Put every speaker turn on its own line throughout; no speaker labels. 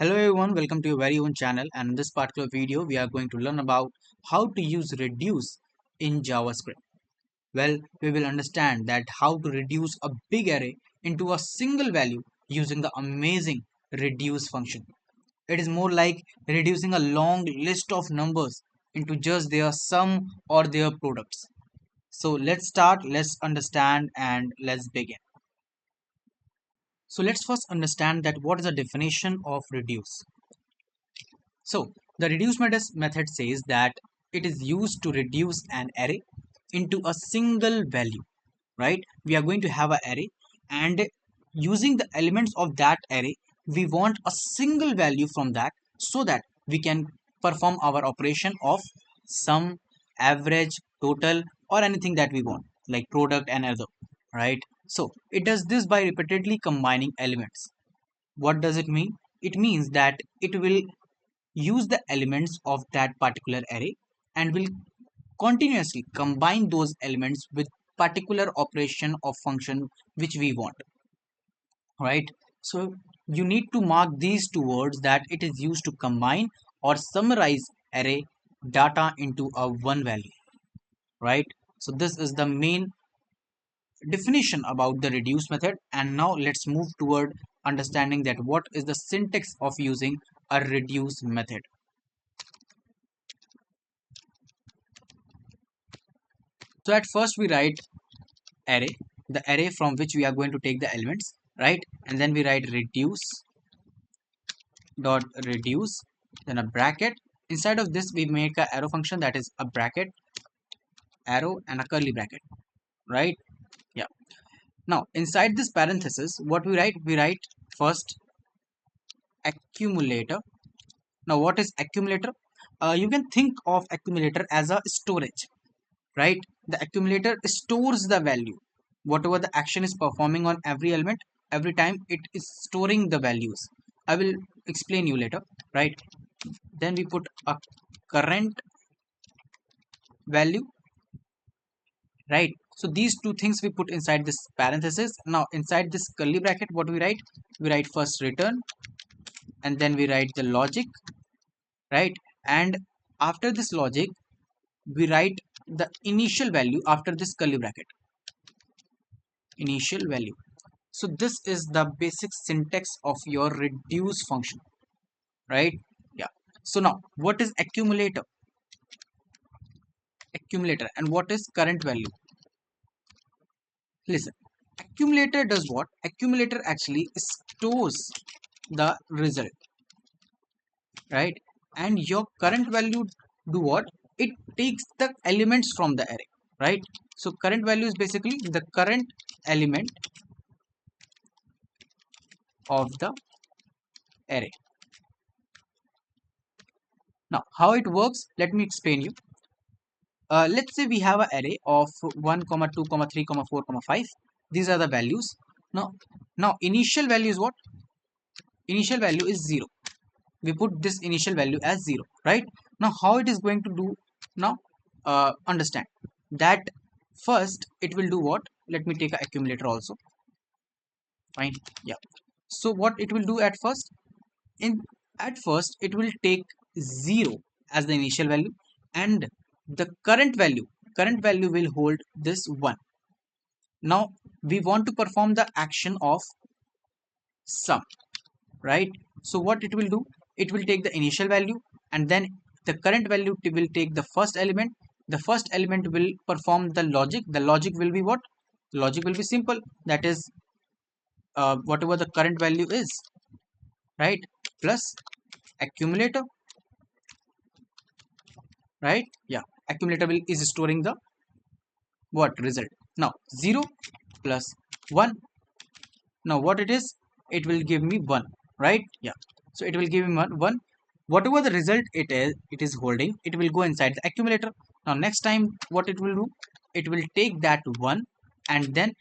Hello everyone, welcome to your very own channel, and in this particular video we are going to learn about how to use reduce in JavaScript. Well, we will understand that how to reduce a big array into a single value using the amazing reduce function. It is more like reducing a long list of numbers into just their sum or their products. So let's start, let's understand, and let's begin. So let's first understand that what is the definition of reduce. So the reduce method says that it is used to reduce an array into a single value, right? We are going to have an array, and using the elements of that array, we want a single value from that so that we can perform our operation of sum, average, total, or anything that we want, like product and other, right? So it does this by repeatedly combining elements. What does it mean? It means that it will use the elements of that particular array and will continuously combine those elements with particular operation of function which we want, right? So you need to mark these two words that it is used to combine or summarize array data into a one value, right? So this is the main definition about the reduce method, and now let's move toward understanding that what is the syntax of using a reduce method. So at first we write array, the array from which we are going to take the elements, right? And then we write reduce dot reduce, then a bracket. Inside of this we make a arrow function, that is a bracket, arrow, and a curly bracket, right? Yeah. Now inside this parenthesis, what we write first accumulator. Now what is accumulator? You can think of accumulator as a storage, right? The accumulator stores the value, whatever the action is performing on every element. Every time it is storing the values. I will explain you later, right? Then we put a current value, right? So these two things we put inside this parenthesis. Now inside this curly bracket, what we write first return, and then we write the logic, right? And after this logic we write the initial value after this curly bracket, initial value. So this is the basic syntax of your reduce function, right? Yeah. So now what is accumulator? Accumulator, and what is current value? Listen, accumulator does what? Accumulator actually stores the result, right? And your current value do what? It takes the elements from the array, right? So current value is basically the current element of the array. Now how it works, let me explain you. Let's say we have an array of 1 comma 2 comma 3 comma 4 comma 5. These are the values. Now initial value is what? Initial value is 0. We put this initial value as 0, right? Now how it is going to do? Now understand that first it will do what? Let me take an accumulator also. Fine. Yeah. So what it will do at first? In At first it will take 0 as the initial value, and the current value will hold this 1. Now we want to perform the action of sum, right? So what it will do? It will take the initial value, and then the current value will take the first element. The first element will perform the logic. The logic will be what? Logic will be simple, that is whatever the current value is, right? Plus accumulator, right? Yeah. Accumulator is storing the what? Result. Now 0 plus 1. Now what it is? It will give me 1, right? Yeah. So it will give me 1. Whatever the result it is holding, it will go inside the accumulator. Now next time what it will do? It will take that 1, and then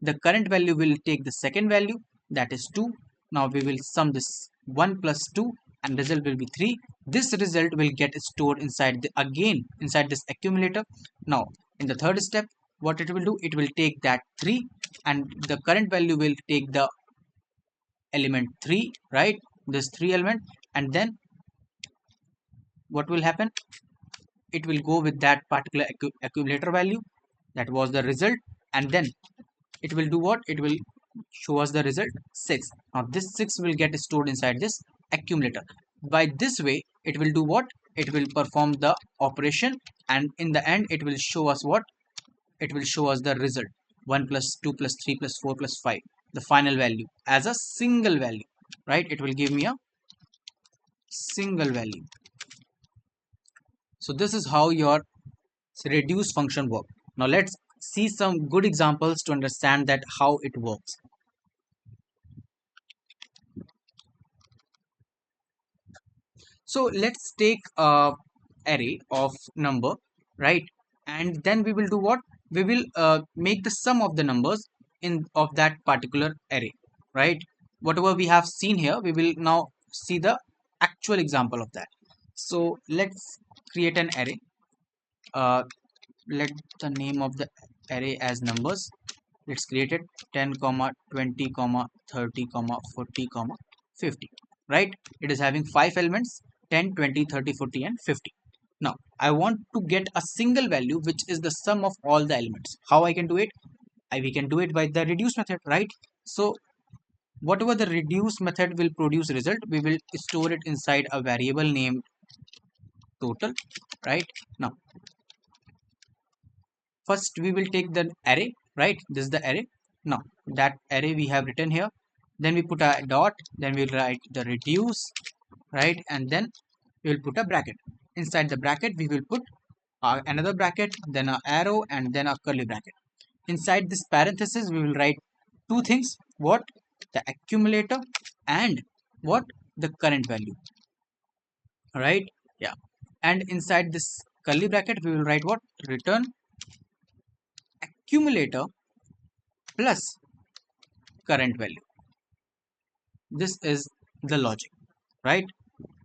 the current value will take the second value, that is 2. Now we will sum this 1 plus 2, and result will be 3. This result will get stored inside again inside this accumulator. Now in the third step, what it will do? It will take that 3, and the current value will take the element 3, right? This 3 element, and then what will happen? It will go with that particular accumulator value, that was the result, and then it will do what? It will show us the result 6. Now this 6 will get stored inside this accumulator. By this way it will do what? It will perform the operation, and in the end it will show us what? It will show us the result 1 plus 2 plus 3 plus 4 plus 5, the final value as a single value, right? It will give me a single value. So this is how your reduce function works. Now let's see some good examples to understand that how it works. So let's take a array of number, right? And then we will do what? We will make the sum of the numbers in of that particular array, right? Whatever we have seen here, we will now see the actual example of that. So let's create an array. Let the name of the array as numbers. Let's create it 10 comma 20 comma 30 comma 40 comma 50, right? It is having 5 elements: 10, 20, 30, 40 and 50. Now I want to get a single value which is the sum of all the elements. How I can do it? We can do it by the reduce method, right? So whatever the reduce method will produce result, we will store it inside a variable named total, right? Now first we will take the array, right? This is the array. Now that array we have written here, then we put a dot, then we'll write the reduce, right? And then we will put a bracket. Inside the bracket we will put another bracket, then a arrow, and then a curly bracket. Inside this parenthesis we will write two things: what? The accumulator, and what? The current value, right? Yeah. And inside this curly bracket we will write what? Return accumulator plus current value. This is the logic, right?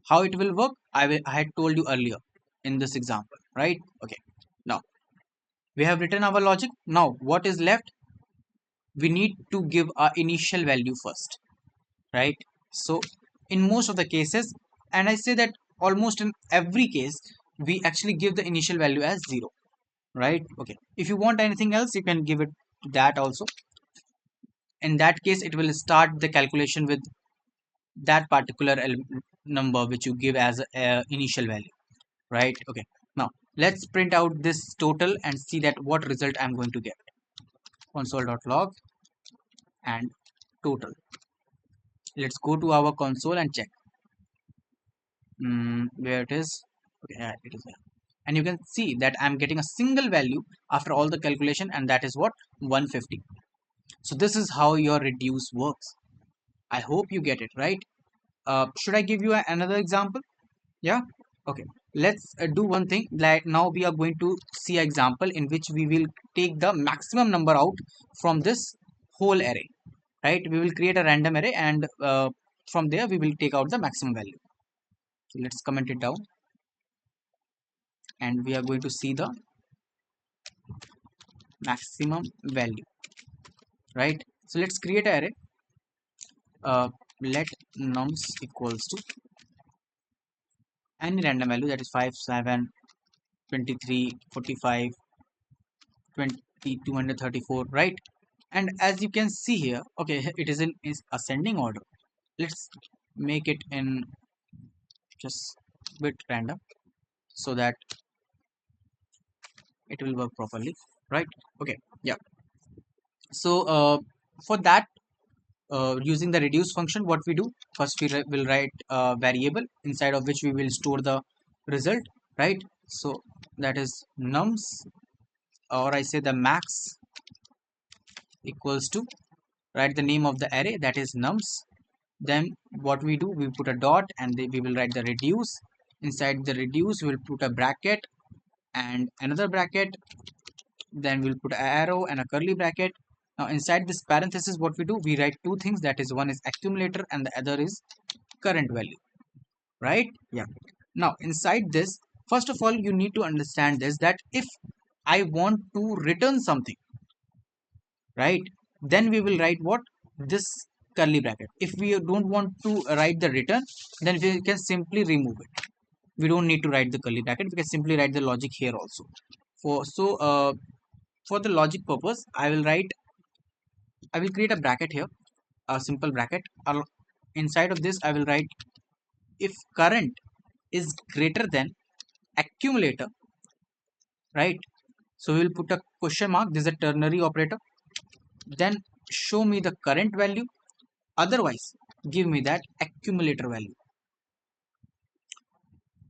How it will work, I had told you earlier in this example, right? Okay, now we have written our logic. Now what is left? We need to give our initial value first, right? So in most of the cases, and I say that almost in every case, we actually give the initial value as 0, right? Okay, if you want anything else you can give it that also. In that case it will start the calculation with that particular number which you give as a initial value, right? Okay, now let's print out this total and see that what result I'm going to get. Console.log and total. Let's go to our console and check where it is. Okay, yeah, it is there. And you can see that I'm getting a single value after all the calculation, and that is what? 150. So this is how your reduce works. I hope you get it, right? Should I give you another example? Yeah. Okay, let's do one thing. Like now we are going to see an example in which we will take the maximum number out from this whole array, right? We will create a random array, and from there we will take out the maximum value. So let's comment it down, and we are going to see the maximum value, right? So let's create an array. Let nums equals to any random value, that is 5, 7, 23, 45, 20, 234, right? And as you can see here, okay, it is in ascending order. Let's make it in just bit random so that it will work properly, right? Okay, yeah. So for that, using the reduce function, what we do first, we will write a variable inside of which we will store the result, right? So that is nums, or I say the max, equals to, write the name of the array, that is nums. Then what we do, we put a dot, and then we will write the reduce. Inside the reduce we will put a bracket and another bracket, then we'll put an arrow and a curly bracket. Now inside this parenthesis, what we do, we write two things, that is one is accumulator and the other is current value, right? Yeah. Now inside this, first of all you need to understand this, that if I want to return something, right, then we will write what? This curly bracket. If we don't want to write the return, then we can simply remove it. We don't need to write the curly bracket. We can simply write the logic here also. For the logic purpose, I will create a bracket here, a simple bracket. Inside of this I will write if current is greater than accumulator, right? So we will put a question mark. This is a ternary operator. Then show me the current value, otherwise give me that accumulator value,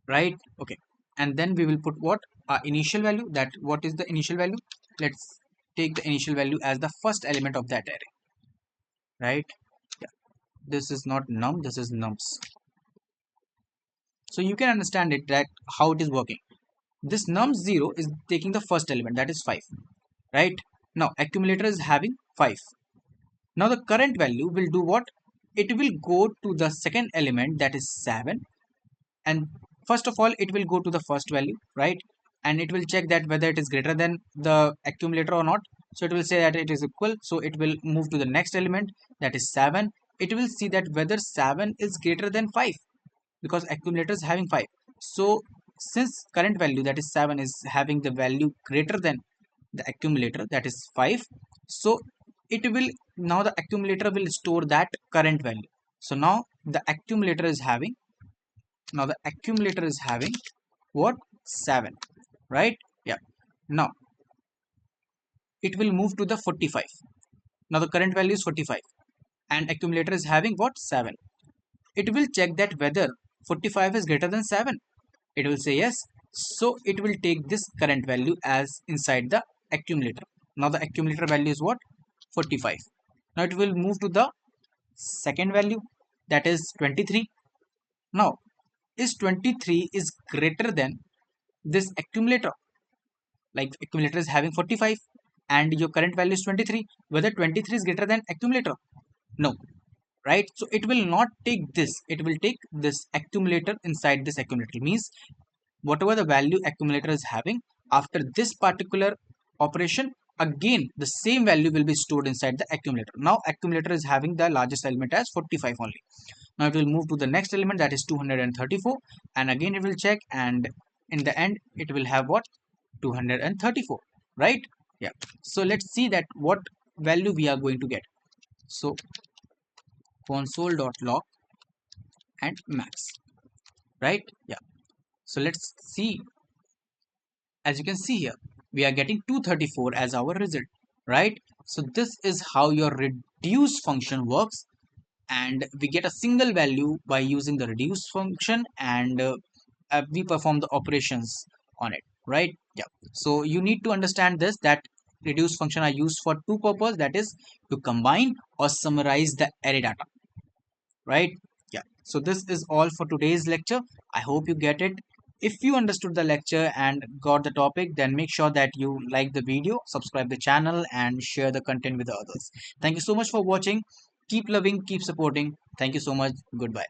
right? Okay, and then we will put what, initial value. That what is the initial value? Let's take the initial value as the first element of that array, right? Yeah, this is not num, this is nums. So you can understand it, that how it is working. This num0 is taking the first element, that is 5, right? Now accumulator is having 5. Now the current value will do what? It will go to the second element, that is 7, and first of all it will go to the first value, right? And it will check that whether it is greater than the accumulator or not. So it will say that it is equal, so it will move to the next element, that is 7. It will see that whether 7 is greater than 5, because accumulator is having 5. So since current value, that is 7, is having the value greater than the accumulator, that is 5, so it will, now the accumulator will store that current value. So now the accumulator is having, what, 7, right? Yeah. Now it will move to the 45. Now the current value is 45 and accumulator is having what, 7. It will check that whether 45 is greater than 7. It will say yes. So it will take this current value as inside the accumulator. Now the accumulator value is what, 45. Now it will move to the second value, that is 23. Now is 23 is greater than this accumulator? Like accumulator is having 45 and your current value is 23. Whether 23 is greater than accumulator? No, right? So it will not take this. It will take this accumulator inside this accumulator. Means whatever the value accumulator is having, after this particular operation, again the same value will be stored inside the accumulator. Now accumulator is having the largest element as 45 only. Now it will move to the next element, that is 234, and again it will check, and in the end it will have what, 234, right? Yeah. So let's see that what value we are going to get. So console.log and max, right? Yeah. So let's see. As you can see here, we are getting 234 as our result, right? So this is how your reduce function works, and we get a single value by using the reduce function, and we perform the operations on it, right? Yeah. So you need to understand this, that reduce function are used for two purposes, that is to combine or summarize the array data, right? Yeah. So this is all for today's lecture. I hope you get it. If you understood the lecture and got the topic, then make sure that you like the video, subscribe the channel, and share the content with others. Thank you so much for watching. Keep loving, keep supporting. Thank you so much. Goodbye.